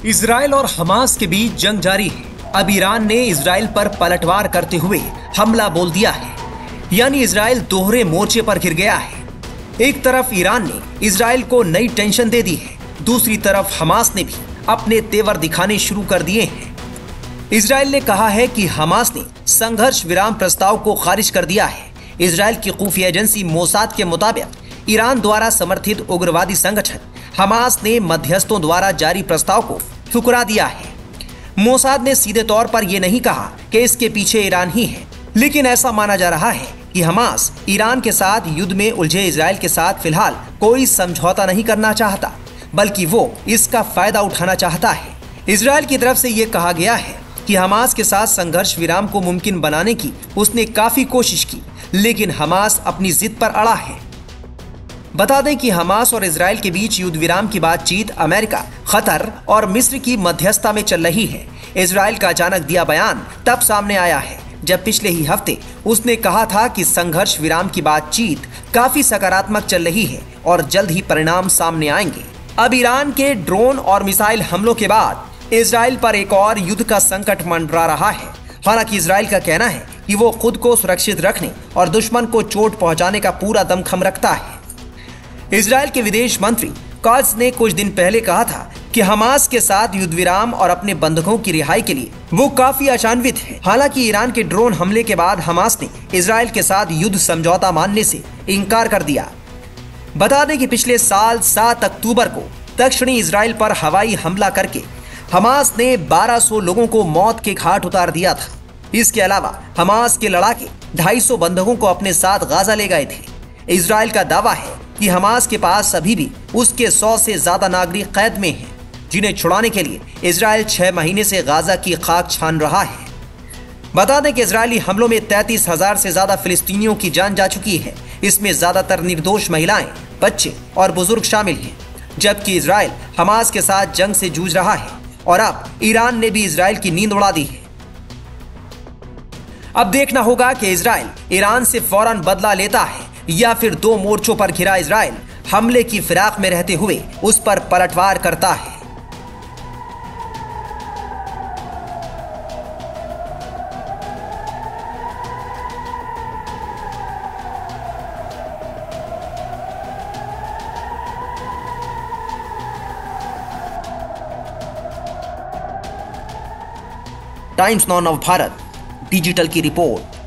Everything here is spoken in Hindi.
इजराइल और हमास के बीच जंग जारी है। अब ईरान ने इजराइल पर पलटवार करते हुए हमला बोल दिया है, यानी इजराइल दोहरे मोर्चे पर घिर गया है। एक तरफ ईरान ने इजराइल को नई टेंशन दे दी है, दूसरी तरफ हमास ने भी अपने तेवर दिखाने शुरू कर दिए हैं। इजराइल ने कहा है कि हमास ने संघर्ष विराम प्रस्ताव को खारिज कर दिया है। इजराइल की खुफिया एजेंसी मोसाद के मुताबिक ईरान द्वारा समर्थित उग्रवादी संगठन हमास ने मध्यस्थों द्वारा जारी प्रस्ताव को ठुकरा दिया है। मोसाद ने सीधे तौर पर यह नहीं कहा कि इसके पीछे ईरान ही है, लेकिन ऐसा माना जा रहा है कि हमास ईरान के साथ युद्ध में उलझे इजराइल के साथ फिलहाल कोई समझौता नहीं करना चाहता, बल्कि वो इसका फायदा उठाना चाहता है। इजराइल की तरफ से यह कहा गया है कि हमास के साथ संघर्ष विराम को मुमकिन बनाने की उसने काफी कोशिश की, लेकिन हमास अपनी जिद पर अड़ा है। बता दें कि हमास और इजराइल के बीच युद्ध विराम की बातचीत अमेरिका, कतर और मिस्र की मध्यस्थता में चल रही है। इजराइल का अचानक दिया बयान तब सामने आया है जब पिछले ही हफ्ते उसने कहा था कि संघर्ष विराम की बातचीत काफी सकारात्मक चल रही है और जल्द ही परिणाम सामने आएंगे। अब ईरान के ड्रोन और मिसाइल हमलों के बाद इजराइल पर एक और युद्ध का संकट मंडरा रहा है। हालांकि इजराइल का कहना है कि वो खुद को सुरक्षित रखने और दुश्मन को चोट पहुंचाने का पूरा दमखम रखता है। इजराइल के विदेश मंत्री काट्ज ने कुछ दिन पहले कहा था कि हमास के साथ युद्ध विराम और अपने बंधकों की रिहाई के लिए वो काफी आशान्वित है। हालांकि ईरान के ड्रोन हमले के बाद हमास ने इजराइल के साथ युद्ध समझौता मानने से इनकार कर दिया। बता दें कि पिछले साल 7 अक्टूबर को दक्षिणी इजराइल पर हवाई हमला करके हमास ने 1200 लोगों को मौत के घाट उतार दिया था। इसके अलावा हमास के लड़ाके 250 बंधकों को अपने साथ गाजा ले गए थे। इजराइल का दावा है कि हमास के पास अभी भी उसके 100 से ज्यादा नागरिक कैद में हैं, जिन्हें छुड़ाने के लिए इजराइल 6 महीने से गाजा की खाक छान रहा है। बता दें कि इजरायली हमलों में 33,000 से ज्यादा फिलिस्तीनियों की जान जा चुकी है। इसमें ज्यादातर निर्दोष महिलाएं, बच्चे और बुजुर्ग शामिल हैं, जबकि इजराइल हमास के साथ जंग से जूझ रहा है और अब ईरान ने भी इजराइल की नींद उड़ा दी है। अब देखना होगा कि इजराइल ईरान से फौरन बदला लेता है या फिर 2 मोर्चों पर घिरा इजराइल हमले की फिराक में रहते हुए उस पर पलटवार करता है। टाइम्स नाउ नव भारत डिजिटल की रिपोर्ट।